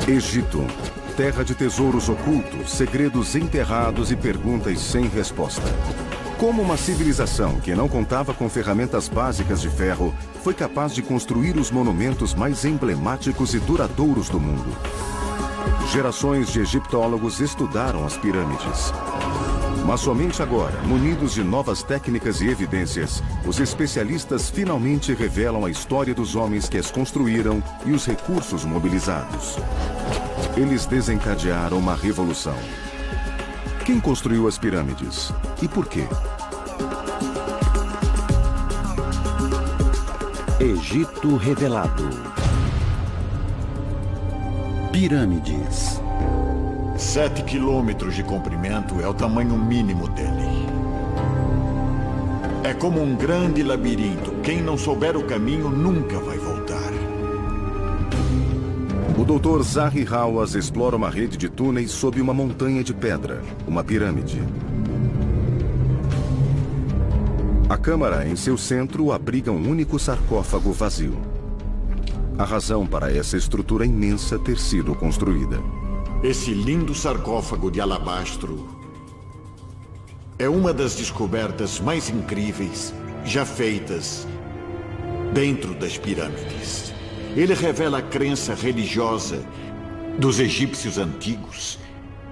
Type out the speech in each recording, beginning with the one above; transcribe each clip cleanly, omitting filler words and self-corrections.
Egito, terra de tesouros ocultos, segredos enterrados e perguntas sem resposta. Como uma civilização que não contava com ferramentas básicas de ferro foi capaz de construir os monumentos mais emblemáticos e duradouros do mundo? Gerações de egiptólogos estudaram as pirâmides. Mas somente agora, munidos de novas técnicas e evidências, os especialistas finalmente revelam a história dos homens que as construíram e os recursos mobilizados. Eles desencadearam uma revolução. Quem construiu as pirâmides? E por quê? Egito revelado. Pirâmides. 7 quilômetros de comprimento é o tamanho mínimo dele. É como um grande labirinto. Quem não souber o caminho nunca vai voltar. O Dr. Zahi Hawass explora uma rede de túneis sob uma montanha de pedra, uma pirâmide. A câmara em seu centro abriga um único sarcófago vazio. A razão para essa estrutura imensa ter sido construída. Esse lindo sarcófago de alabastro é uma das descobertas mais incríveis já feitas dentro das pirâmides. Ele revela a crença religiosa dos egípcios antigos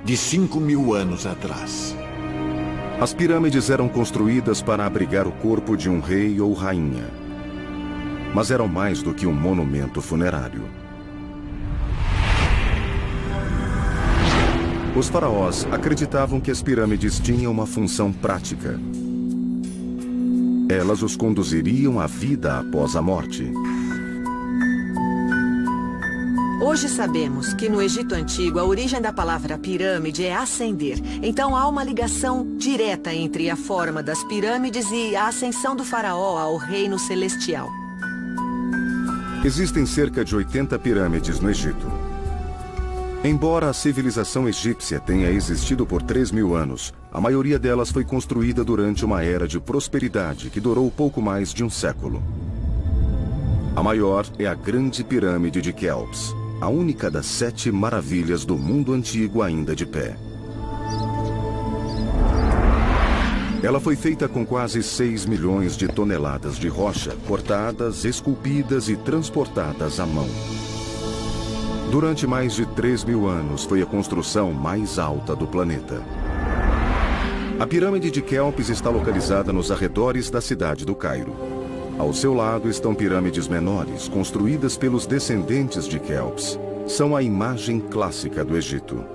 de 5.000 anos atrás. As pirâmides eram construídas para abrigar o corpo de um rei ou rainha. Mas eram mais do que um monumento funerário. Os faraós acreditavam que as pirâmides tinham uma função prática. Elas os conduziriam à vida após a morte. Hoje sabemos que no Egito Antigo a origem da palavra pirâmide é ascender. Então há uma ligação direta entre a forma das pirâmides e a ascensão do faraó ao reino celestial. Existem cerca de 80 pirâmides no Egito. Embora a civilização egípcia tenha existido por 3.000 anos, a maioria delas foi construída durante uma era de prosperidade que durou pouco mais de um século. A maior é a Grande Pirâmide de Quéops, a única das 7 maravilhas do mundo antigo ainda de pé. Ela foi feita com quase 6 milhões de toneladas de rocha, cortadas, esculpidas e transportadas à mão. Durante mais de 3.000 anos, foi a construção mais alta do planeta. A pirâmide de Quéops está localizada nos arredores da cidade do Cairo. Ao seu lado estão pirâmides menores, construídas pelos descendentes de Quéops. São a imagem clássica do Egito.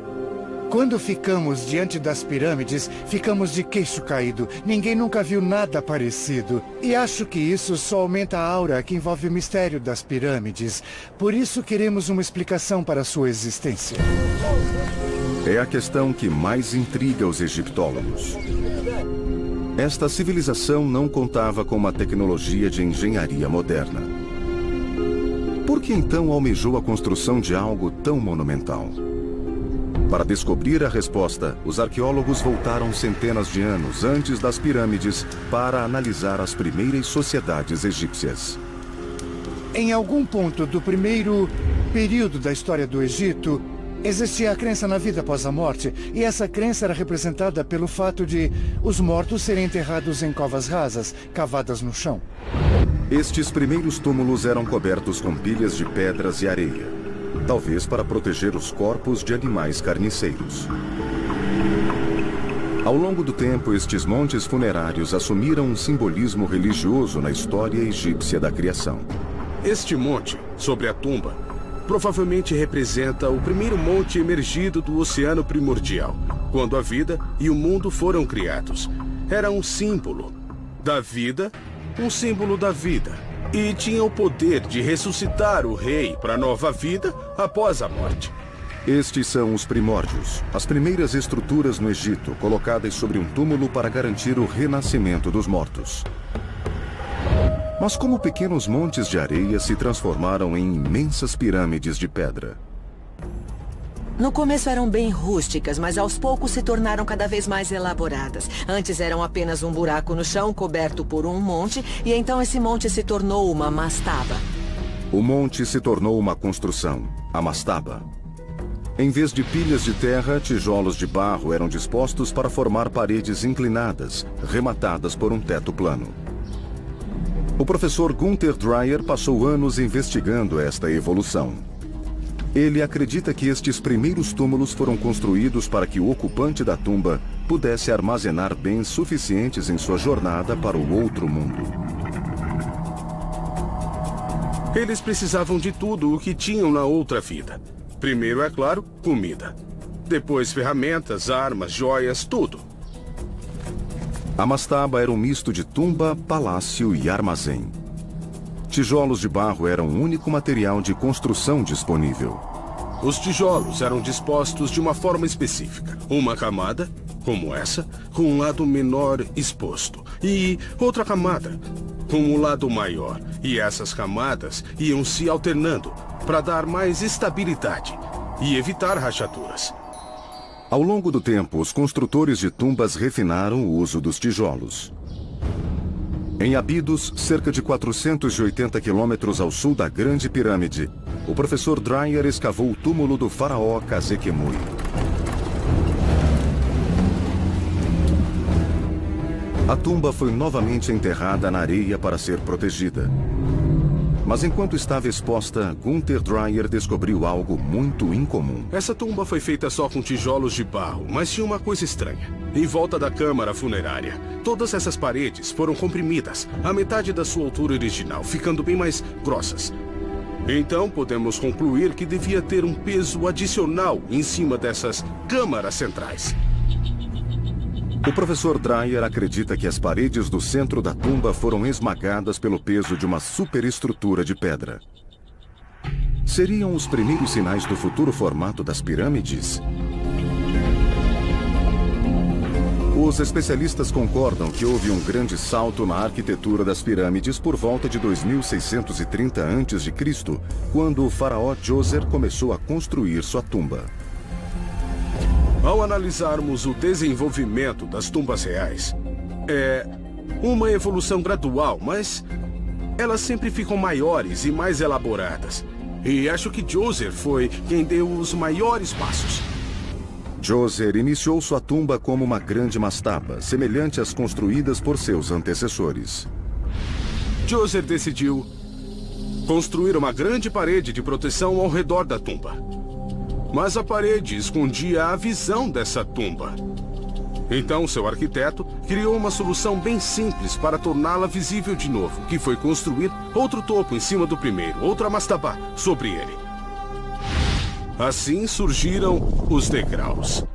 Quando ficamos diante das pirâmides, ficamos de queixo caído. Ninguém nunca viu nada parecido. E acho que isso só aumenta a aura que envolve o mistério das pirâmides. Por isso queremos uma explicação para sua existência. É a questão que mais intriga os egiptólogos. Esta civilização não contava com uma tecnologia de engenharia moderna. Por que então almejou a construção de algo tão monumental? Para descobrir a resposta, os arqueólogos voltaram centenas de anos antes das pirâmides para analisar as primeiras sociedades egípcias. Em algum ponto do primeiro período da história do Egito, existia a crença na vida após a morte, e essa crença era representada pelo fato de os mortos serem enterrados em covas rasas, cavadas no chão. Estes primeiros túmulos eram cobertos com pilhas de pedras e areia. Talvez para proteger os corpos de animais carniceiros. Ao longo do tempo, estes montes funerários assumiram um simbolismo religioso na história egípcia da criação. Este monte, sobre a tumba, provavelmente representa o primeiro monte emergido do oceano primordial, quando a vida e o mundo foram criados. Era um símbolo da vida, um símbolo da vida. E tinha o poder de ressuscitar o rei para a nova vida após a morte. Estes são os primórdios, as primeiras estruturas no Egito, colocadas sobre um túmulo para garantir o renascimento dos mortos. Mas como pequenos montes de areia se transformaram em imensas pirâmides de pedra? No começo eram bem rústicas, mas aos poucos se tornaram cada vez mais elaboradas. Antes eram apenas um buraco no chão coberto por um monte, e então esse monte se tornou uma mastaba. O monte se tornou uma construção, a mastaba. Em vez de pilhas de terra, tijolos de barro eram dispostos para formar paredes inclinadas, rematadas por um teto plano. O professor Gunther Dreyer passou anos investigando esta evolução. Ele acredita que estes primeiros túmulos foram construídos para que o ocupante da tumba pudesse armazenar bens suficientes em sua jornada para o outro mundo. Eles precisavam de tudo o que tinham na outra vida. Primeiro, é claro, comida. Depois, ferramentas, armas, joias, tudo. A mastaba era um misto de tumba, palácio e armazém. Tijolos de barro eram o único material de construção disponível. Os tijolos eram dispostos de uma forma específica. Uma camada, como essa, com um lado menor exposto. E outra camada, com um lado maior. E essas camadas iam se alternando para dar mais estabilidade e evitar rachaduras. Ao longo do tempo, os construtores de tumbas refinaram o uso dos tijolos. Em Abidos, cerca de 480 quilômetros ao sul da Grande Pirâmide, o professor Dreyer escavou o túmulo do faraó Khazekemui. A tumba foi novamente enterrada na areia para ser protegida. Mas enquanto estava exposta, Gunther Dreyer descobriu algo muito incomum. Essa tumba foi feita só com tijolos de barro, mas tinha uma coisa estranha. Em volta da câmara funerária, todas essas paredes foram comprimidas, a metade da sua altura original, ficando bem mais grossas. Então podemos concluir que devia ter um peso adicional em cima dessas câmaras centrais. O professor Dreyer acredita que as paredes do centro da tumba foram esmagadas pelo peso de uma superestrutura de pedra. Seriam os primeiros sinais do futuro formato das pirâmides? Os especialistas concordam que houve um grande salto na arquitetura das pirâmides por volta de 2630 a.C., quando o faraó Djoser começou a construir sua tumba. Ao analisarmos o desenvolvimento das tumbas reais, é uma evolução gradual, mas elas sempre ficam maiores e mais elaboradas. E acho que Djoser foi quem deu os maiores passos. Djoser iniciou sua tumba como uma grande mastaba, semelhante às construídas por seus antecessores. Djoser decidiu construir uma grande parede de proteção ao redor da tumba. Mas a parede escondia a visão dessa tumba. Então, seu arquiteto criou uma solução bem simples para torná-la visível de novo, que foi construir outro topo em cima do primeiro, outra mastaba sobre ele. Assim surgiram os degraus.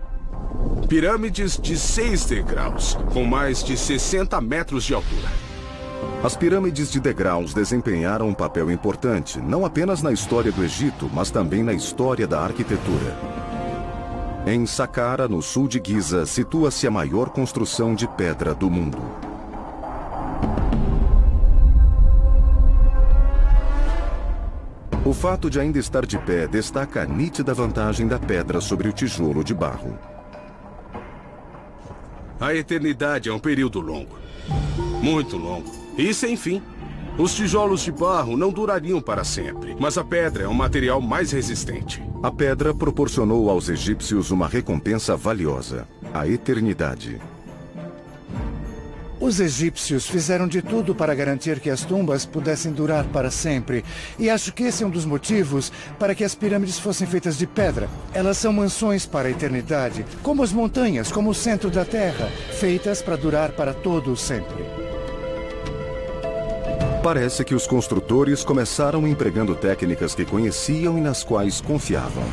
Pirâmides de 6 degraus, com mais de 60 metros de altura. As pirâmides de degraus desempenharam um papel importante, não apenas na história do Egito, mas também na história da arquitetura. Em Saqqara, no sul de Giza, situa-se a maior construção de pedra do mundo. O fato de ainda estar de pé destaca a nítida vantagem da pedra sobre o tijolo de barro. A eternidade é um período longo. Muito longo. E sem fim. Os tijolos de barro não durariam para sempre, mas a pedra é um material mais resistente. A pedra proporcionou aos egípcios uma recompensa valiosa: a eternidade. Os egípcios fizeram de tudo para garantir que as tumbas pudessem durar para sempre. E acho que esse é um dos motivos para que as pirâmides fossem feitas de pedra. Elas são mansões para a eternidade, como as montanhas, como o centro da Terra, feitas para durar para todo o sempre. Parece que os construtores começaram empregando técnicas que conheciam e nas quais confiavam.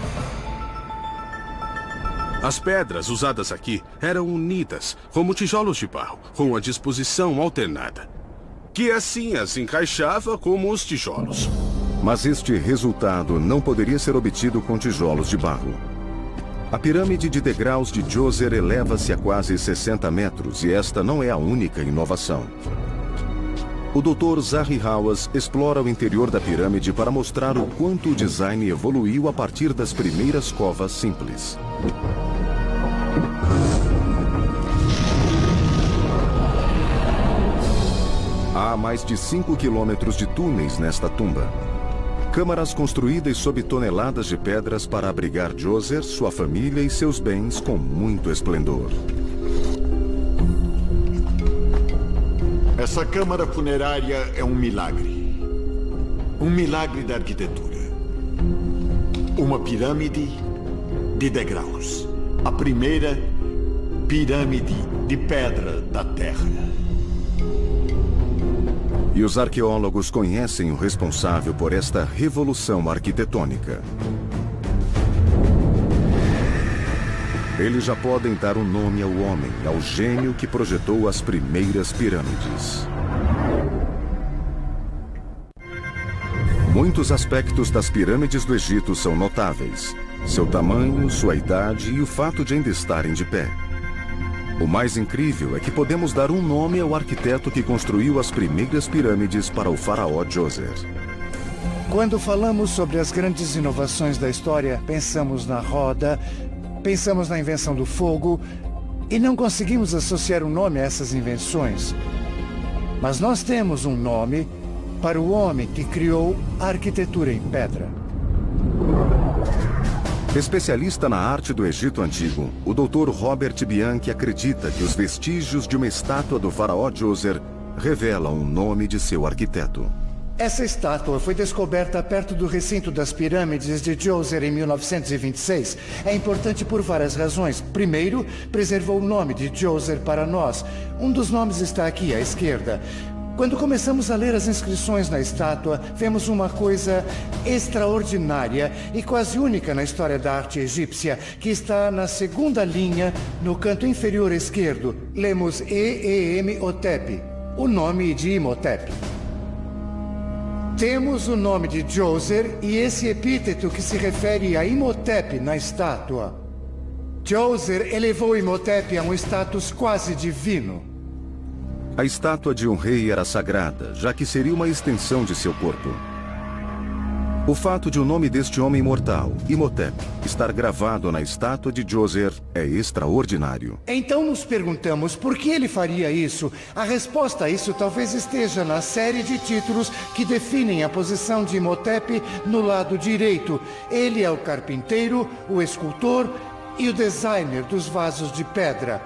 As pedras usadas aqui eram unidas, como tijolos de barro, com a disposição alternada, que assim as encaixava como os tijolos. Mas este resultado não poderia ser obtido com tijolos de barro. A pirâmide de degraus de Djoser eleva-se a quase 60 metros e esta não é a única inovação. O Dr. Zahi Hawass explora o interior da pirâmide para mostrar o quanto o design evoluiu a partir das primeiras covas simples. Há mais de 5 quilômetros de túneis nesta tumba. Câmaras construídas sob toneladas de pedras para abrigar Djoser, sua família e seus bens com muito esplendor. Essa câmara funerária é um milagre. Um milagre da arquitetura. Uma pirâmide de degraus. A primeira pirâmide de pedra da Terra. E os arqueólogos conhecem o responsável por esta revolução arquitetônica. Eles já podem dar um nome ao homem, ao gênio que projetou as primeiras pirâmides. Muitos aspectos das pirâmides do Egito são notáveis. Seu tamanho, sua idade e o fato de ainda estarem de pé. O mais incrível é que podemos dar um nome ao arquiteto que construiu as primeiras pirâmides para o faraó Djoser. Quando falamos sobre as grandes inovações da história, pensamos na roda, pensamos na invenção do fogo e não conseguimos associar um nome a essas invenções. Mas nós temos um nome para o homem que criou a arquitetura em pedra. Especialista na arte do Egito Antigo, o Dr. Robert Bianchi acredita que os vestígios de uma estátua do faraó Djoser revelam o nome de seu arquiteto. Essa estátua foi descoberta perto do recinto das pirâmides de Djoser em 1926. É importante por várias razões. Primeiro, preservou o nome de Djoser para nós. Um dos nomes está aqui à esquerda. Quando começamos a ler as inscrições na estátua, vemos uma coisa extraordinária e quase única na história da arte egípcia, que está na segunda linha, no canto inferior esquerdo. Lemos E-E-M-O-T-E-P, o nome de Imhotep. Temos o nome de Djoser e esse epíteto que se refere a Imhotep na estátua. Djoser elevou Imhotep a um status quase divino. A estátua de um rei era sagrada, já que seria uma extensão de seu corpo. O fato de o nome deste homem mortal, Imhotep, estar gravado na estátua de Djoser é extraordinário. Então nos perguntamos por que ele faria isso. A resposta a isso talvez esteja na série de títulos que definem a posição de Imhotep no lado direito. Ele é o carpinteiro, o escultor e o designer dos vasos de pedra.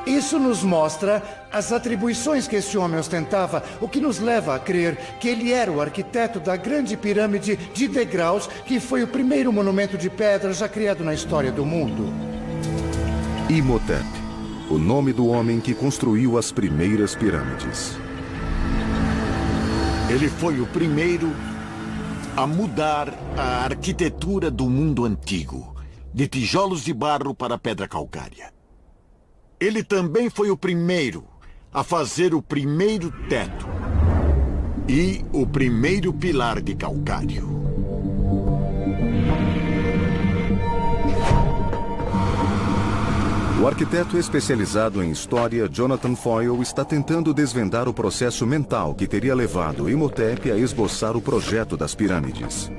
Isso nos mostra as atribuições que esse homem ostentava, o que nos leva a crer que ele era o arquiteto da grande pirâmide de degraus, que foi o primeiro monumento de pedra já criado na história do mundo. Imhotep, o nome do homem que construiu as primeiras pirâmides. Ele foi o primeiro a mudar a arquitetura do mundo antigo, de tijolos de barro para pedra calcária. Ele também foi o primeiro a fazer o primeiro teto e o primeiro pilar de calcário. O arquiteto especializado em história, Jonathan Foyle, está tentando desvendar o processo mental que teria levado Imhotep a esboçar o projeto das pirâmides.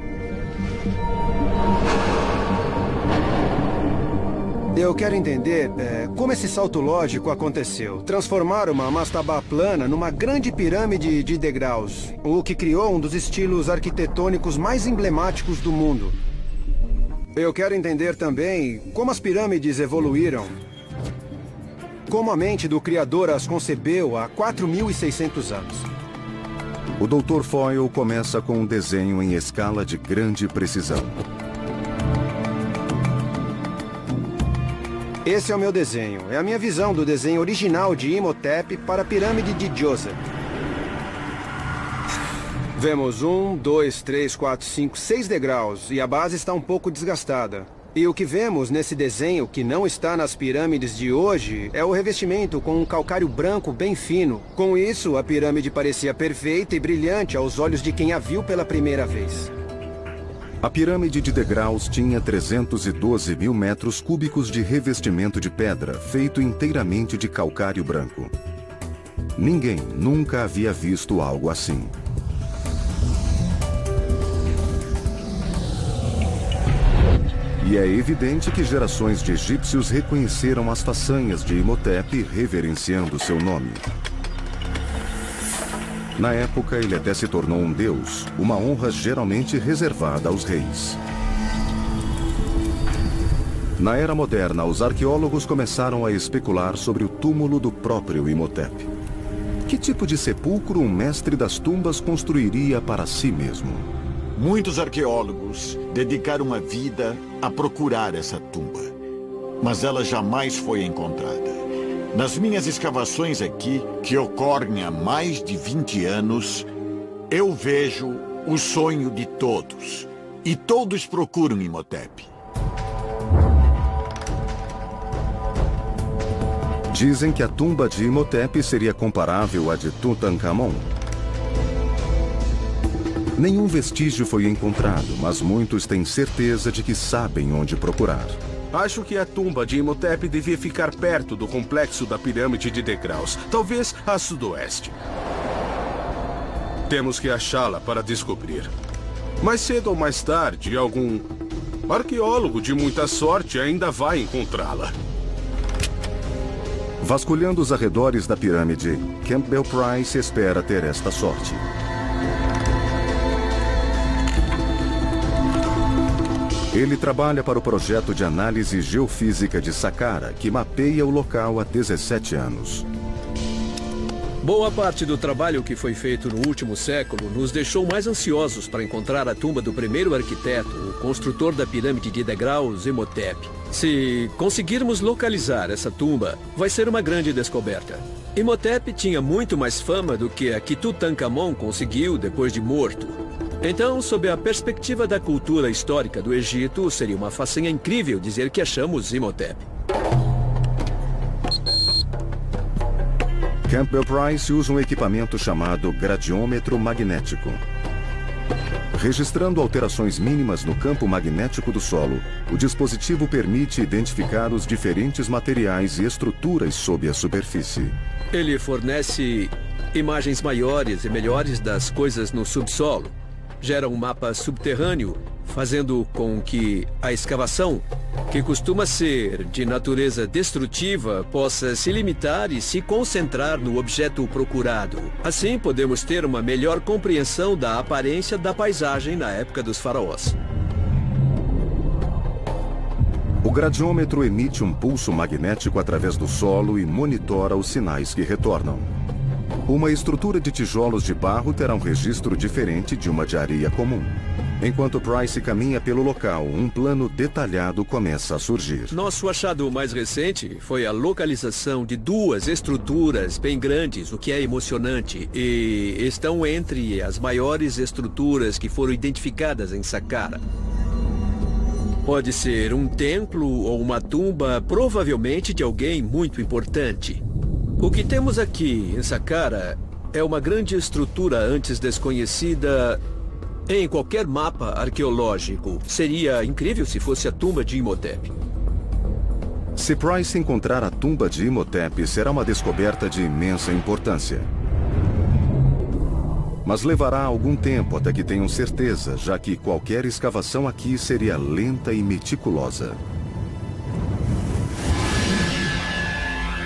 Eu quero entender como esse salto lógico aconteceu. Transformar uma mastabá plana numa grande pirâmide de degraus, o que criou um dos estilos arquitetônicos mais emblemáticos do mundo. Eu quero entender também como as pirâmides evoluíram. Como a mente do criador as concebeu há 4.600 anos. O Dr. Foyle começa com um desenho em escala de grande precisão. Esse é o meu desenho. É a minha visão do desenho original de Imhotep para a pirâmide de Djoser. Vemos 1, 2, 3, 4, 5, 6 degraus e a base está um pouco desgastada. E o que vemos nesse desenho, que não está nas pirâmides de hoje, é o revestimento com um calcário branco bem fino. Com isso, a pirâmide parecia perfeita e brilhante aos olhos de quem a viu pela primeira vez. A pirâmide de degraus tinha 312 mil metros cúbicos de revestimento de pedra, feito inteiramente de calcário branco. Ninguém nunca havia visto algo assim. E é evidente que gerações de egípcios reconheceram as façanhas de Imhotep, reverenciando seu nome. Na época, ele até se tornou um deus, uma honra geralmente reservada aos reis. Na era moderna, os arqueólogos começaram a especular sobre o túmulo do próprio Imhotep. Que tipo de sepulcro um mestre das tumbas construiria para si mesmo? Muitos arqueólogos dedicaram a vida a procurar essa tumba, mas ela jamais foi encontrada. Nas minhas escavações aqui, que ocorrem há mais de 20 anos, eu vejo o sonho de todos. E todos procuram Imhotep. Dizem que a tumba de Imhotep seria comparável à de Tutankhamon. Nenhum vestígio foi encontrado, mas muitos têm certeza de que sabem onde procurar. Acho que a tumba de Imhotep devia ficar perto do complexo da pirâmide de degraus, talvez a sudoeste. Temos que achá-la para descobrir. Mais cedo ou mais tarde, algum arqueólogo de muita sorte ainda vai encontrá-la. Vasculhando os arredores da pirâmide, Campbell Price espera ter esta sorte. Ele trabalha para o projeto de análise geofísica de Saqqara, que mapeia o local há 17 anos. Boa parte do trabalho que foi feito no último século nos deixou mais ansiosos para encontrar a tumba do primeiro arquiteto, o construtor da pirâmide de degraus, Imhotep. Se conseguirmos localizar essa tumba, vai ser uma grande descoberta. Imhotep tinha muito mais fama do que a que Tutankhamon conseguiu depois de morto. Então, sob a perspectiva da cultura histórica do Egito, seria uma façanha incrível dizer que achamos Imhotep. Campbell Price usa um equipamento chamado gradiômetro magnético. Registrando alterações mínimas no campo magnético do solo, o dispositivo permite identificar os diferentes materiais e estruturas sob a superfície. Ele fornece imagens maiores e melhores das coisas no subsolo. Gera um mapa subterrâneo, fazendo com que a escavação, que costuma ser de natureza destrutiva, possa se limitar e se concentrar no objeto procurado. Assim, podemos ter uma melhor compreensão da aparência da paisagem na época dos faraós. O gradiômetro emite um pulso magnético através do solo e monitora os sinais que retornam. Uma estrutura de tijolos de barro terá um registro diferente de uma de areia comum. Enquanto Price caminha pelo local, um plano detalhado começa a surgir. Nosso achado mais recente foi a localização de duas estruturas bem grandes, o que é emocionante, e estão entre as maiores estruturas que foram identificadas em Saqqara. Pode ser um templo ou uma tumba, provavelmente de alguém muito importante. O que temos aqui em Saqqara é uma grande estrutura antes desconhecida em qualquer mapa arqueológico. Seria incrível se fosse a tumba de Imhotep. Se Price encontrar a tumba de Imhotep, será uma descoberta de imensa importância. Mas levará algum tempo até que tenham certeza, já que qualquer escavação aqui seria lenta e meticulosa.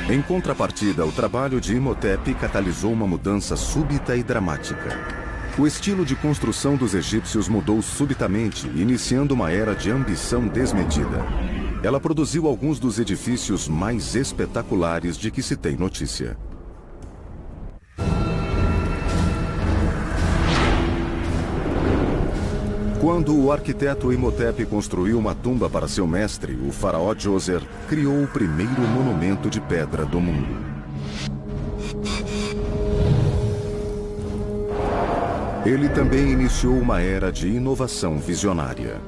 Em contrapartida, o trabalho de Imhotep catalisou uma mudança súbita e dramática. O estilo de construção dos egípcios mudou subitamente, iniciando uma era de ambição desmedida. Ela produziu alguns dos edifícios mais espetaculares de que se tem notícia. Quando o arquiteto Imhotep construiu uma tumba para seu mestre, o faraó Djoser, criou o primeiro monumento de pedra do mundo. Ele também iniciou uma era de inovação visionária.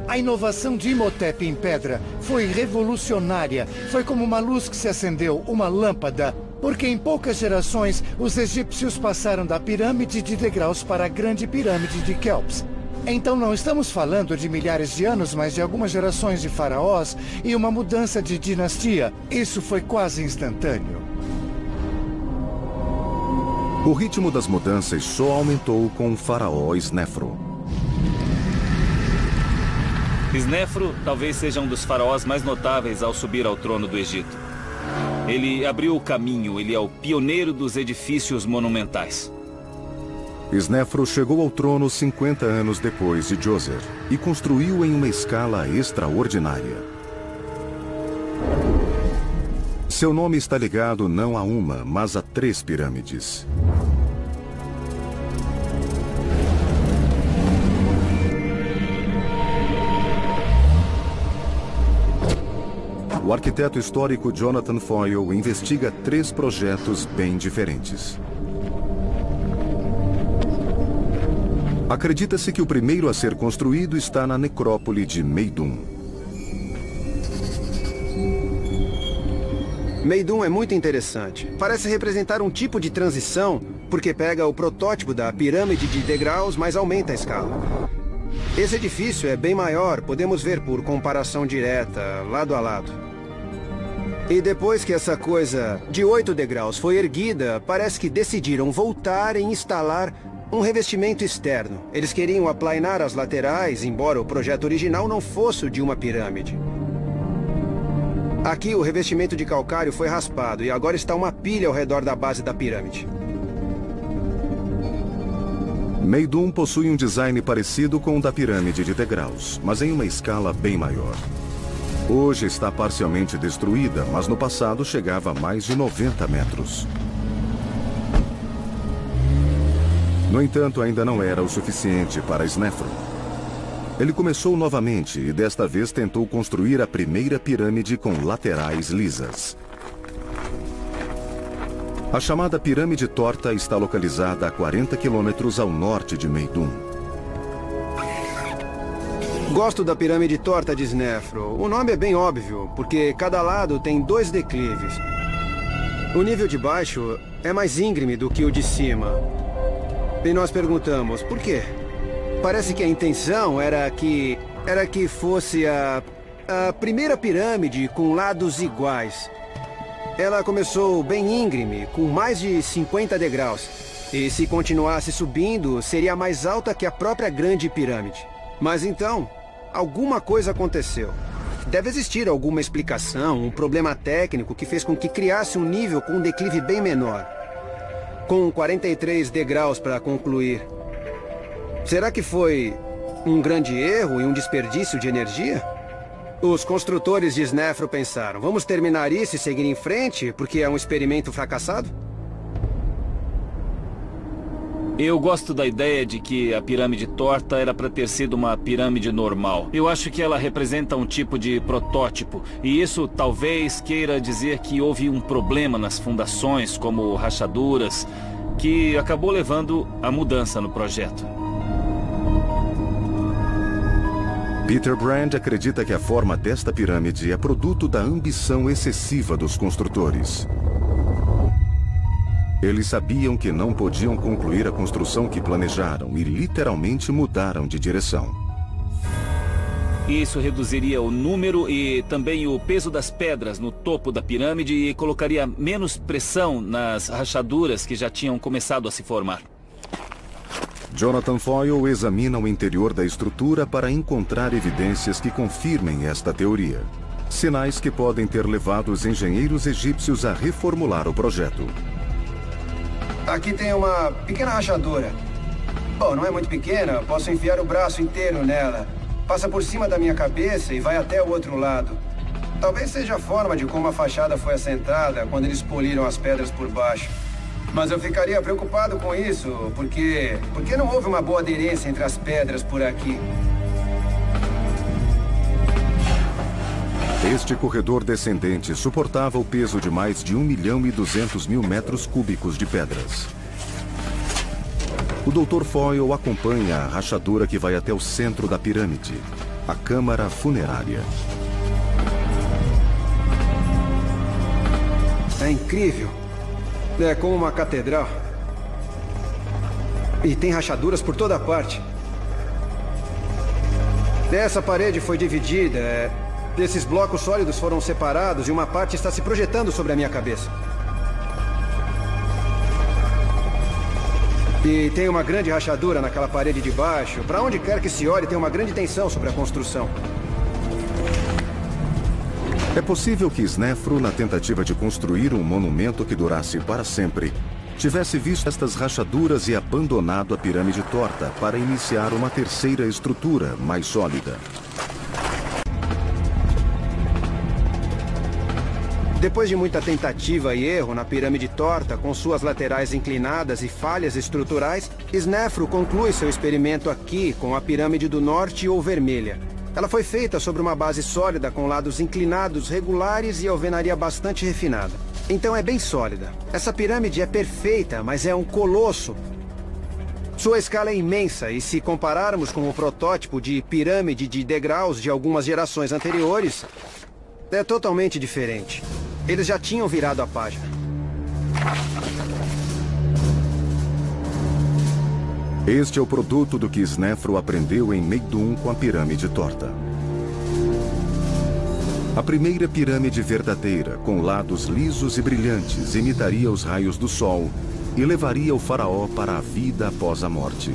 A inovação de Imhotep em pedra foi revolucionária. Foi como uma luz que se acendeu, uma lâmpada. Porque em poucas gerações, os egípcios passaram da pirâmide de degraus para a grande pirâmide de Quéops. Então não estamos falando de milhares de anos, mas de algumas gerações de faraós e uma mudança de dinastia. Isso foi quase instantâneo. O ritmo das mudanças só aumentou com o faraó Snefru. Snefru talvez seja um dos faraós mais notáveis ao subir ao trono do Egito. Ele abriu o caminho, ele é o pioneiro dos edifícios monumentais. Snefru chegou ao trono 50 anos depois de Djoser e construiu em uma escala extraordinária. Seu nome está ligado não a uma, mas a 3 pirâmides. O arquiteto histórico Jonathan Foyle investiga 3 projetos bem diferentes. Acredita-se que o primeiro a ser construído está na necrópole de Meidum. Meidum é muito interessante. Parece representar um tipo de transição, porque pega o protótipo da pirâmide de degraus, mas aumenta a escala. Esse edifício é bem maior, podemos ver por comparação direta, lado a lado. E depois que essa coisa de 8 degraus foi erguida, parece que decidiram voltar e instalar um revestimento externo. Eles queriam aplainar as laterais, embora o projeto original não fosse o de uma pirâmide. Aqui o revestimento de calcário foi raspado e agora está uma pilha ao redor da base da pirâmide. Meidum possui um design parecido com o da pirâmide de degraus, mas em uma escala bem maior. Hoje está parcialmente destruída, mas no passado chegava a mais de 90 metros. No entanto, ainda não era o suficiente para Snefru. Ele começou novamente e desta vez tentou construir a primeira pirâmide com laterais lisas. A chamada Pirâmide Torta está localizada a 40 quilômetros ao norte de Meidum. Gosto da pirâmide torta de Snefru. O nome é bem óbvio, porque cada lado tem 2 declives. O nível de baixo é mais íngreme do que o de cima. E nós perguntamos, por quê? Parece que a intenção era que fosse a primeira pirâmide com lados iguais. Ela começou bem íngreme, com mais de 50 degraus. E se continuasse subindo, seria mais alta que a própria grande pirâmide. Mas então, alguma coisa aconteceu. Deve existir alguma explicação, um problema técnico que fez com que criasse um nível com um declive bem menor. Com 43 degraus para concluir. Será que foi um grande erro e um desperdício de energia? Os construtores de Snefru pensaram, vamos terminar isso e seguir em frente, porque é um experimento fracassado? Eu gosto da ideia de que a pirâmide torta era para ter sido uma pirâmide normal. Eu acho que ela representa um tipo de protótipo. E isso talvez queira dizer que houve um problema nas fundações, como rachaduras, que acabou levando à mudança no projeto. Peter Brand acredita que a forma desta pirâmide é produto da ambição excessiva dos construtores. Eles sabiam que não podiam concluir a construção que planejaram e literalmente mudaram de direção. Isso reduziria o número e também o peso das pedras no topo da pirâmide e colocaria menos pressão nas rachaduras que já tinham começado a se formar. Jonathan Foyle examina o interior da estrutura para encontrar evidências que confirmem esta teoria. Sinais que podem ter levado os engenheiros egípcios a reformular o projeto. Aqui tem uma pequena rachadura. Bom, não é muito pequena, posso enfiar o braço inteiro nela. Passa por cima da minha cabeça e vai até o outro lado. Talvez seja a forma de como a fachada foi assentada quando eles poliram as pedras por baixo. Mas eu ficaria preocupado com isso, porque não houve uma boa aderência entre as pedras por aqui. Este corredor descendente suportava o peso de mais de 1.200.000 metros cúbicos de pedras. O Dr. Foyle acompanha a rachadura que vai até o centro da pirâmide, a câmara funerária. É incrível. É como uma catedral. E tem rachaduras por toda parte. Essa parede foi dividida. Esses blocos sólidos foram separados e uma parte está se projetando sobre a minha cabeça. E tem uma grande rachadura naquela parede de baixo. Para onde quer que se olhe, tem uma grande tensão sobre a construção. É possível que Snefru, na tentativa de construir um monumento que durasse para sempre, tivesse visto estas rachaduras e abandonado a pirâmide torta para iniciar uma terceira estrutura mais sólida. Depois de muita tentativa e erro na pirâmide torta, com suas laterais inclinadas e falhas estruturais, Snefru conclui seu experimento aqui com a pirâmide do norte ou vermelha. Ela foi feita sobre uma base sólida com lados inclinados, regulares e alvenaria bastante refinada. Então é bem sólida. Essa pirâmide é perfeita, mas é um colosso. Sua escala é imensa e se compararmos com o protótipo de pirâmide de degraus de algumas gerações anteriores, é totalmente diferente. Eles já tinham virado a página. Este é o produto do que Snefru aprendeu em Meidum com a pirâmide torta. A primeira pirâmide verdadeira, com lados lisos e brilhantes, imitaria os raios do sol e levaria o faraó para a vida após a morte.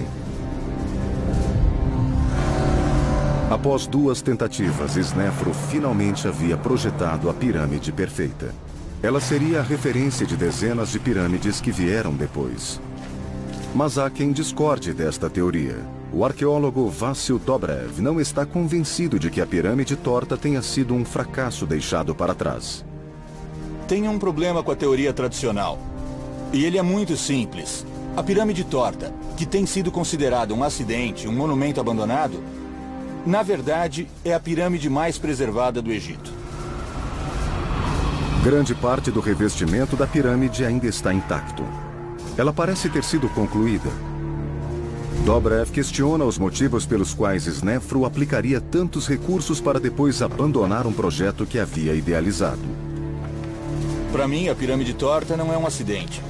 Após 2 tentativas, Snefru finalmente havia projetado a pirâmide perfeita. Ela seria a referência de dezenas de pirâmides que vieram depois. Mas há quem discorde desta teoria. O arqueólogo Vassil Dobrev não está convencido de que a pirâmide torta tenha sido um fracasso deixado para trás. Tem um problema com a teoria tradicional. E ele é muito simples. A pirâmide torta, que tem sido considerada um acidente, um monumento abandonado, na verdade, é a pirâmide mais preservada do Egito. Grande parte do revestimento da pirâmide ainda está intacto. Ela parece ter sido concluída. Dobrev questiona os motivos pelos quais Snefru aplicaria tantos recursos para depois abandonar um projeto que havia idealizado. Para mim, a pirâmide torta não é um acidente.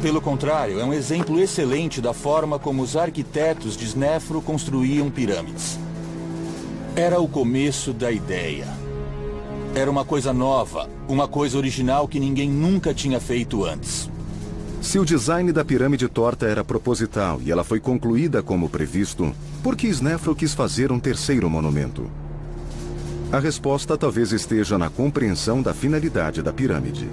Pelo contrário, é um exemplo excelente da forma como os arquitetos de Snefru construíam pirâmides. Era o começo da ideia. Era uma coisa nova, uma coisa original que ninguém nunca tinha feito antes. Se o design da pirâmide torta era proposital e ela foi concluída como previsto, por que Snefru quis fazer um terceiro monumento? A resposta talvez esteja na compreensão da finalidade da pirâmide.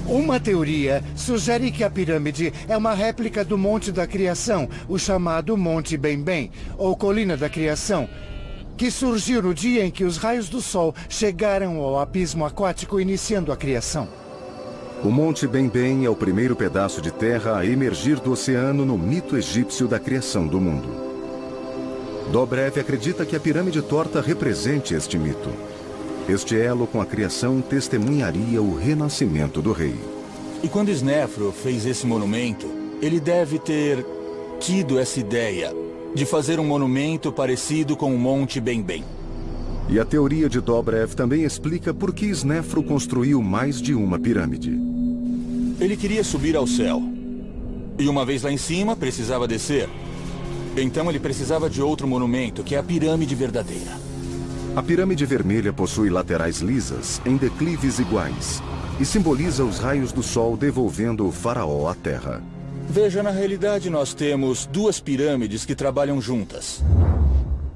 Uma teoria sugere que a pirâmide é uma réplica do Monte da Criação, o chamado Monte Bem-Bem, ou Colina da Criação, que surgiu no dia em que os raios do sol chegaram ao abismo aquático, iniciando a criação. O Monte Bem-Bem é o primeiro pedaço de terra a emergir do oceano no mito egípcio da criação do mundo. Dobrev acredita que a pirâmide torta represente este mito. Este elo com a criação testemunharia o renascimento do rei. E quando Snefru fez esse monumento, ele deve ter tido essa ideia de fazer um monumento parecido com o Monte Bem-Bem. E a teoria de Dobrev também explica por que Snefru construiu mais de uma pirâmide. Ele queria subir ao céu. E uma vez lá em cima, precisava descer. Então ele precisava de outro monumento, que é a pirâmide verdadeira. A pirâmide vermelha possui laterais lisas, em declives iguais, e simboliza os raios do sol devolvendo o faraó à terra. Veja, na realidade nós temos 2 pirâmides que trabalham juntas.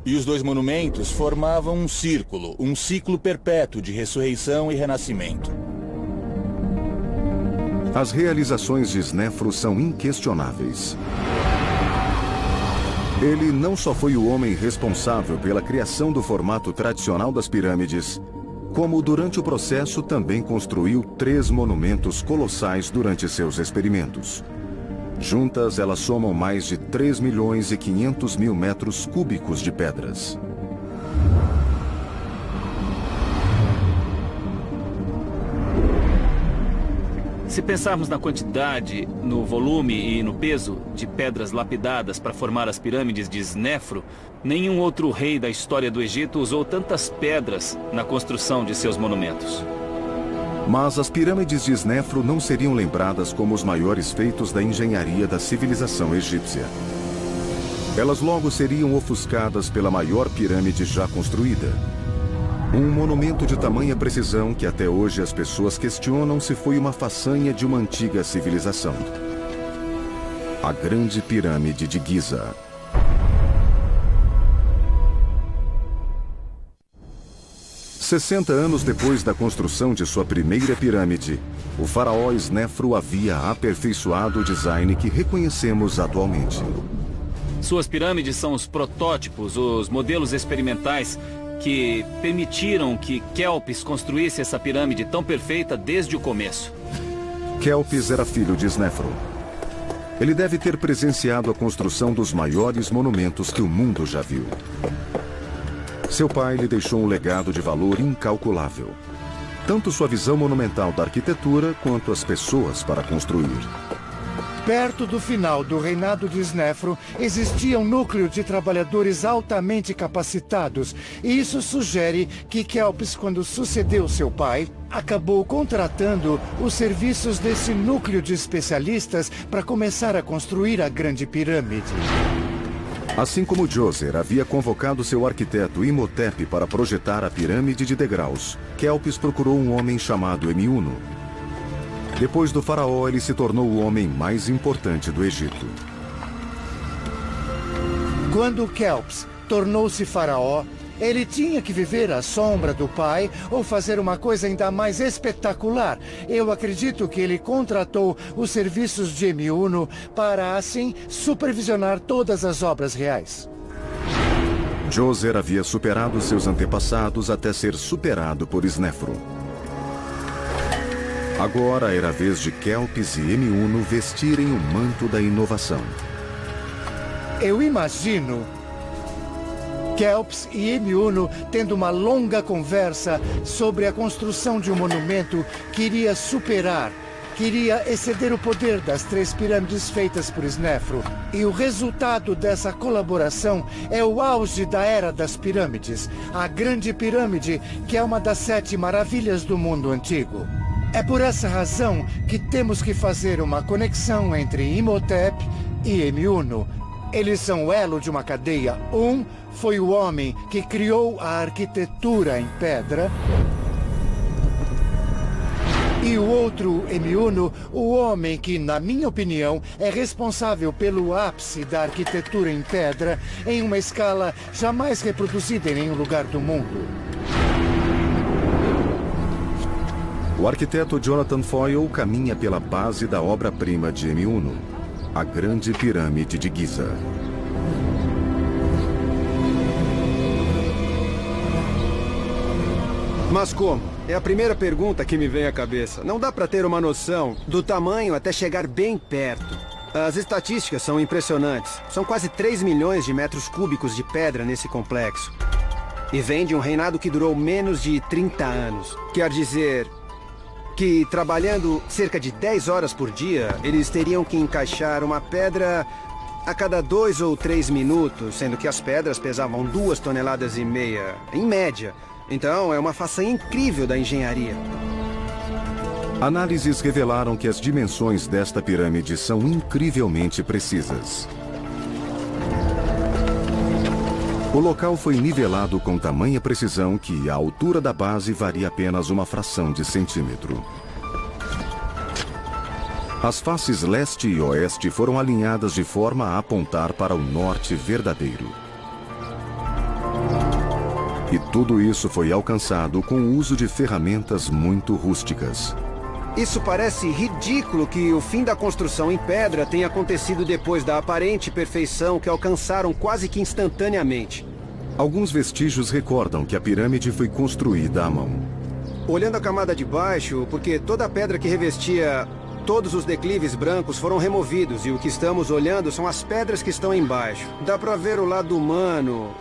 E os 2 monumentos formavam um ciclo perpétuo de ressurreição e renascimento. As realizações de Snefru são inquestionáveis. Ele não só foi o homem responsável pela criação do formato tradicional das pirâmides, como durante o processo também construiu 3 monumentos colossais durante seus experimentos. Juntas, elas somam mais de 3.500.000 metros cúbicos de pedras. Se pensarmos na quantidade, no volume e no peso de pedras lapidadas para formar as pirâmides de Snefru, nenhum outro rei da história do Egito usou tantas pedras na construção de seus monumentos. Mas as pirâmides de Snefru não seriam lembradas como os maiores feitos da engenharia da civilização egípcia. Elas logo seriam ofuscadas pela maior pirâmide já construída. Um monumento de tamanha precisão que até hoje as pessoas questionam se foi uma façanha de uma antiga civilização. A Grande Pirâmide de Giza. 60 anos depois da construção de sua primeira pirâmide, o faraó Snefru havia aperfeiçoado o design que reconhecemos atualmente. Suas pirâmides são os protótipos, os modelos experimentais que permitiram que Kelpis construísse essa pirâmide tão perfeita desde o começo. Kelpis era filho de Snefru. Ele deve ter presenciado a construção dos maiores monumentos que o mundo já viu. Seu pai lhe deixou um legado de valor incalculável. Tanto sua visão monumental da arquitetura, quanto as pessoas para construir. Perto do final do reinado de Snefru, existia um núcleo de trabalhadores altamente capacitados. E isso sugere que Kelpis, quando sucedeu seu pai, acabou contratando os serviços desse núcleo de especialistas para começar a construir a Grande Pirâmide. Assim como Djoser havia convocado seu arquiteto Imhotep para projetar a pirâmide de degraus, Kelpis procurou um homem chamado Emiuno. Depois do faraó, ele se tornou o homem mais importante do Egito. Quando Kelpis tornou-se faraó, ele tinha que viver à sombra do pai ou fazer uma coisa ainda mais espetacular. Eu acredito que ele contratou os serviços de Emiuno para, assim, supervisionar todas as obras reais. Djoser havia superado seus antepassados até ser superado por Snefru. Agora era a vez de Kelpis e Emiuno vestirem o manto da inovação. Eu imagino Kelpis e Emiuno tendo uma longa conversa sobre a construção de um monumento que iria superar, que iria exceder o poder das 3 pirâmides feitas por Snefru. E o resultado dessa colaboração é o auge da Era das Pirâmides, a Grande Pirâmide, que é uma das 7 maravilhas do mundo antigo. É por essa razão que temos que fazer uma conexão entre Imhotep e Emiuno. Eles são o elo de uma cadeia. Um foi o homem que criou a arquitetura em pedra. E o outro, Emiuno, o homem que, na minha opinião, é responsável pelo ápice da arquitetura em pedra em uma escala jamais reproduzida em nenhum lugar do mundo. O arquiteto Jonathan Foyle caminha pela base da obra-prima de Emiuno, a Grande Pirâmide de Giza. Mas como? É a primeira pergunta que me vem à cabeça. Não dá para ter uma noção do tamanho até chegar bem perto. As estatísticas são impressionantes. São quase 3 milhões de metros cúbicos de pedra nesse complexo. E vem de um reinado que durou menos de 30 anos. Quer dizer que, trabalhando cerca de 10 horas por dia, eles teriam que encaixar uma pedra a cada 2 ou 3 minutos, sendo que as pedras pesavam 2,5 toneladas, em média. Então, é uma façanha incrível da engenharia. Análises revelaram que as dimensões desta pirâmide são incrivelmente precisas. O local foi nivelado com tamanha precisão que a altura da base varia apenas uma fração de centímetro. As faces leste e oeste foram alinhadas de forma a apontar para o norte verdadeiro. E tudo isso foi alcançado com o uso de ferramentas muito rústicas. Isso parece ridículo que o fim da construção em pedra tenha acontecido depois da aparente perfeição que alcançaram quase que instantaneamente. Alguns vestígios recordam que a pirâmide foi construída à mão. Olhando a camada de baixo, porque toda a pedra que revestia todos os declives brancos foram removidos e o que estamos olhando são as pedras que estão embaixo. Dá pra ver o lado humano.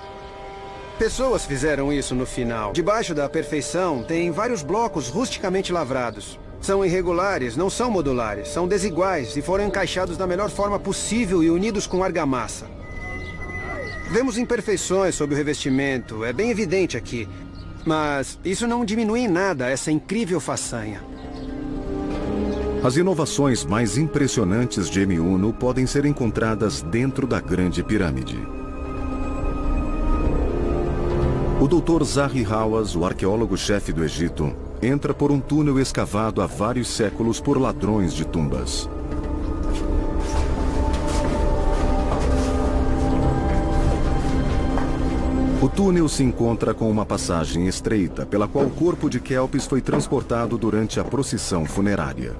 Pessoas fizeram isso no final. Debaixo da perfeição tem vários blocos rusticamente lavrados. São irregulares, não são modulares, são desiguais e foram encaixados da melhor forma possível e unidos com argamassa. Vemos imperfeições sob o revestimento, é bem evidente aqui. Mas isso não diminui em nada essa incrível façanha. As inovações mais impressionantes de Emiuno podem ser encontradas dentro da Grande Pirâmide. O Dr. Zahi Hawass, o arqueólogo-chefe do Egito, entra por um túnel escavado há vários séculos por ladrões de tumbas. O túnel se encontra com uma passagem estreita, pela qual o corpo de Kelps foi transportado durante a procissão funerária.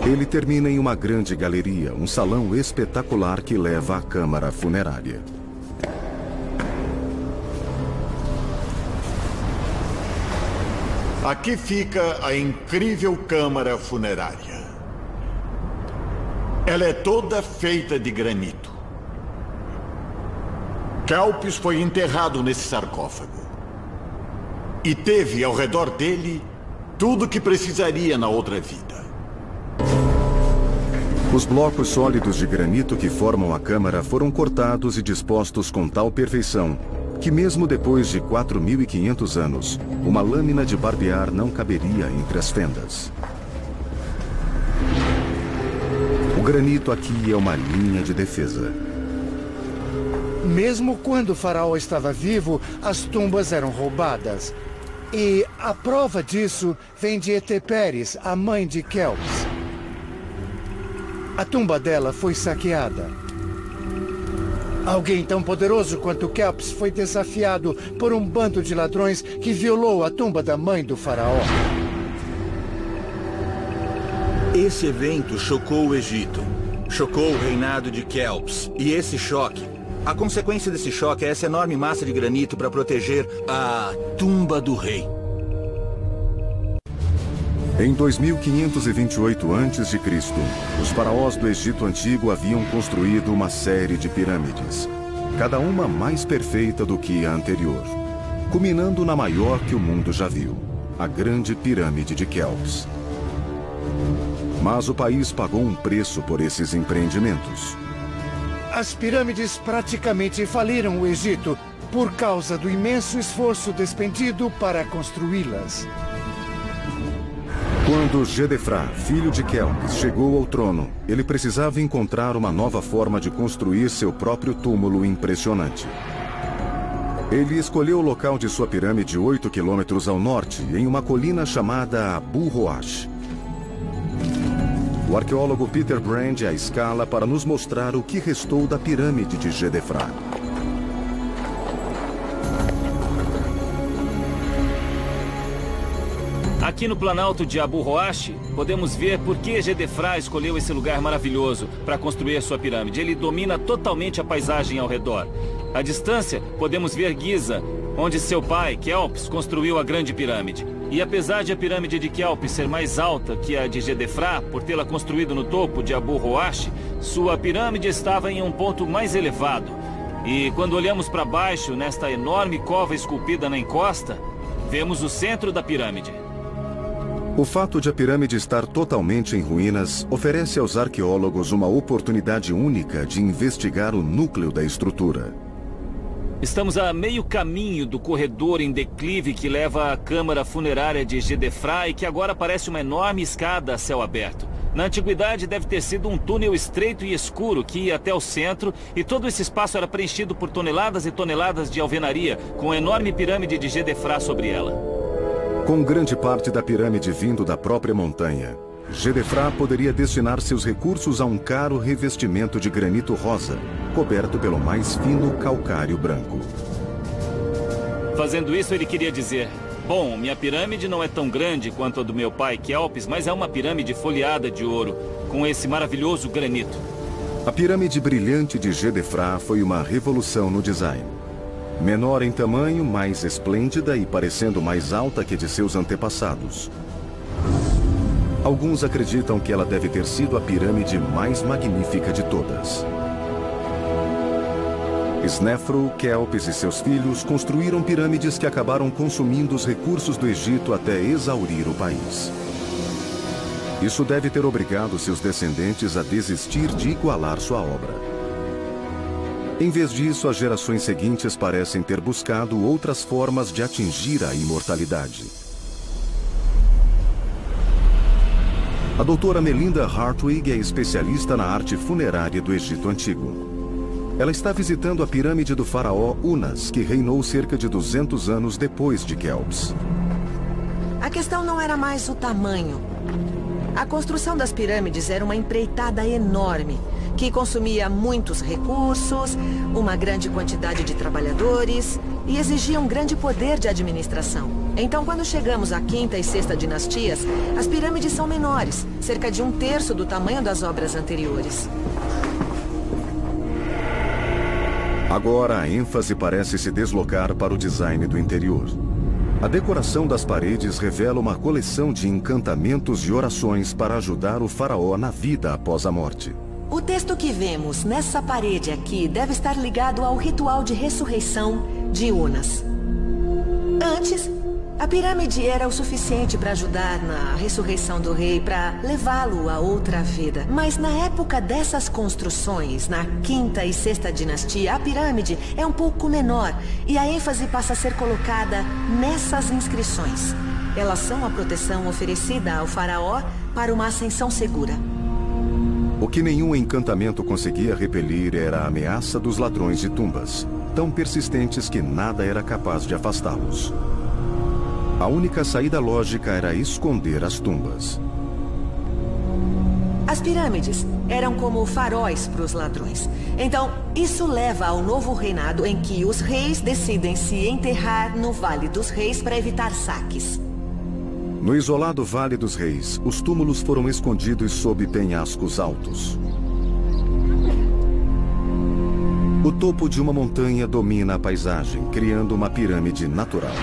Ele termina em uma grande galeria, um salão espetacular que leva à câmara funerária. Aqui fica a incrível câmara funerária. Ela é toda feita de granito. Kelps foi enterrado nesse sarcófago. E teve ao redor dele tudo o que precisaria na outra vida. Os blocos sólidos de granito que formam a câmara foram cortados e dispostos com tal perfeição que mesmo depois de 4.500 anos, uma lâmina de barbear não caberia entre as fendas. O granito aqui é uma linha de defesa. Mesmo quando o faraó estava vivo, as tumbas eram roubadas. E a prova disso vem de Eteperes, a mãe de Kelps. A tumba dela foi saqueada. Alguém tão poderoso quanto Kelps foi desafiado por um bando de ladrões que violou a tumba da mãe do faraó. Esse evento chocou o Egito. Chocou o reinado de Kelps. E esse choque, a consequência desse choque é essa enorme massa de granito para proteger a tumba do rei. Em 2528 a.C., os faraós do Egito Antigo haviam construído uma série de pirâmides, cada uma mais perfeita do que a anterior, culminando na maior que o mundo já viu, a Grande Pirâmide de Kelps. Mas o país pagou um preço por esses empreendimentos. As pirâmides praticamente faliram o Egito por causa do imenso esforço despendido para construí-las. Quando Gedefra, filho de Kelps, chegou ao trono, ele precisava encontrar uma nova forma de construir seu próprio túmulo impressionante. Ele escolheu o local de sua pirâmide 8 quilômetros ao norte, em uma colina chamada Abu Roash. O arqueólogo Peter Brand a escala para nos mostrar o que restou da pirâmide de Gedefra. Aqui no Planalto de Abu Roash, podemos ver por que Gedefra escolheu esse lugar maravilhoso para construir a sua pirâmide. Ele domina totalmente a paisagem ao redor. À distância, podemos ver Giza, onde seu pai, Kelps, construiu a Grande Pirâmide. E apesar de a pirâmide de Kelps ser mais alta que a de Gedefra, por tê-la construído no topo de Abu Roash, sua pirâmide estava em um ponto mais elevado. E quando olhamos para baixo, nesta enorme cova esculpida na encosta, vemos o centro da pirâmide. O fato de a pirâmide estar totalmente em ruínas oferece aos arqueólogos uma oportunidade única de investigar o núcleo da estrutura. Estamos a meio caminho do corredor em declive que leva à câmara funerária de Gedefra e que agora parece uma enorme escada a céu aberto. Na antiguidade deve ter sido um túnel estreito e escuro que ia até o centro e todo esse espaço era preenchido por toneladas e toneladas de alvenaria com a enorme pirâmide de Gedefra sobre ela. Com grande parte da pirâmide vindo da própria montanha, Gedefra poderia destinar seus recursos a um caro revestimento de granito rosa, coberto pelo mais fino calcário branco. Fazendo isso, ele queria dizer: bom, minha pirâmide não é tão grande quanto a do meu pai Kelps, mas é uma pirâmide folheada de ouro, com esse maravilhoso granito. A pirâmide brilhante de Gedefra foi uma revolução no design. Menor em tamanho, mais esplêndida e parecendo mais alta que de seus antepassados. Alguns acreditam que ela deve ter sido a pirâmide mais magnífica de todas. Snefru, Kelps e seus filhos construíram pirâmides que acabaram consumindo os recursos do Egito até exaurir o país. Isso deve ter obrigado seus descendentes a desistir de igualar sua obra. Em vez disso, as gerações seguintes parecem ter buscado outras formas de atingir a imortalidade. A doutora Melinda Hartwig é especialista na arte funerária do Egito Antigo. Ela está visitando a pirâmide do faraó Unas, que reinou cerca de 200 anos depois de Kelps. A questão não era mais o tamanho. A construção das pirâmides era uma empreitada enorme, que consumia muitos recursos, uma grande quantidade de trabalhadores e exigia um grande poder de administração. Então, quando chegamos à quinta e sexta dinastias, as pirâmides são menores, cerca de 1/3 do tamanho das obras anteriores. Agora a ênfase parece se deslocar para o design do interior. A decoração das paredes revela uma coleção de encantamentos e orações para ajudar o faraó na vida após a morte. O texto que vemos nessa parede aqui deve estar ligado ao ritual de ressurreição de Unas. Antes, a pirâmide era o suficiente para ajudar na ressurreição do rei, para levá-lo a outra vida. Mas na época dessas construções, na quinta e sexta dinastia, a pirâmide é um pouco menor e a ênfase passa a ser colocada nessas inscrições. Elas são a proteção oferecida ao faraó para uma ascensão segura. O que nenhum encantamento conseguia repelir era a ameaça dos ladrões de tumbas, tão persistentes que nada era capaz de afastá-los. A única saída lógica era esconder as tumbas. As pirâmides eram como faróis para os ladrões. Então, isso leva ao novo reinado em que os reis decidem se enterrar no Vale dos Reis para evitar saques. No isolado Vale dos Reis, os túmulos foram escondidos sob penhascos altos. O topo de uma montanha domina a paisagem, criando uma pirâmide natural.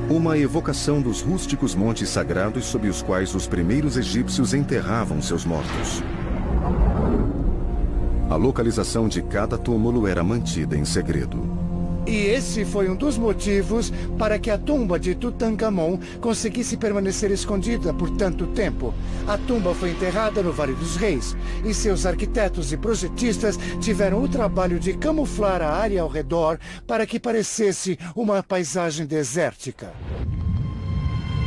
Uma evocação dos rústicos montes sagrados sob os quais os primeiros egípcios enterravam seus mortos. A localização de cada túmulo era mantida em segredo. E esse foi um dos motivos para que a tumba de Tutankhamon conseguisse permanecer escondida por tanto tempo. A tumba foi enterrada no Vale dos Reis, e seus arquitetos e projetistas tiveram o trabalho de camuflar a área ao redor para que parecesse uma paisagem desértica.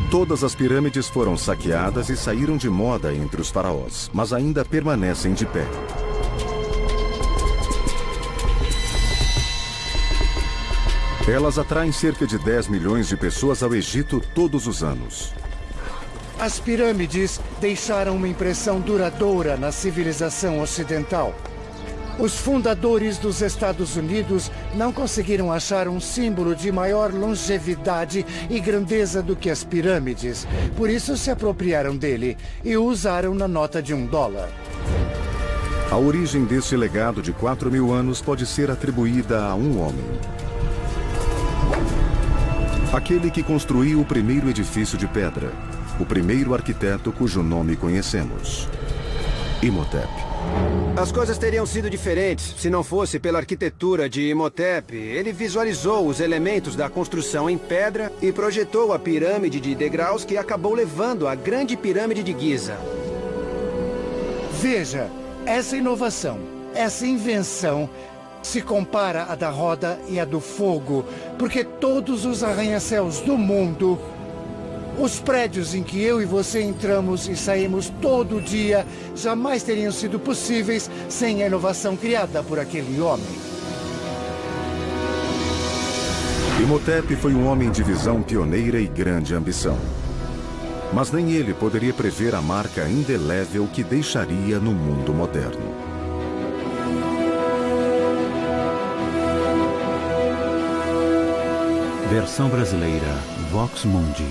Todas as pirâmides foram saqueadas e saíram de moda entre os faraós, mas ainda permanecem de pé. Elas atraem cerca de 10 milhões de pessoas ao Egito todos os anos. As pirâmides deixaram uma impressão duradoura na civilização ocidental. Os fundadores dos Estados Unidos não conseguiram achar um símbolo de maior longevidade e grandeza do que as pirâmides. Por isso se apropriaram dele e o usaram na nota de $1. A origem desse legado de 4.000 anos pode ser atribuída a um homem. Aquele que construiu o primeiro edifício de pedra, o primeiro arquiteto cujo nome conhecemos, Imhotep. As coisas teriam sido diferentes se não fosse pela arquitetura de Imhotep. Ele visualizou os elementos da construção em pedra e projetou a pirâmide de degraus que acabou levando à grande pirâmide de Giza. Veja, essa inovação, essa invenção se compara à da roda e à do fogo, porque todos os arranha-céus do mundo, os prédios em que eu e você entramos e saímos todo dia, jamais teriam sido possíveis sem a inovação criada por aquele homem. Imhotep foi um homem de visão pioneira e grande ambição. Mas nem ele poderia prever a marca indelével que deixaria no mundo moderno. Versão brasileira, Vox Mundi.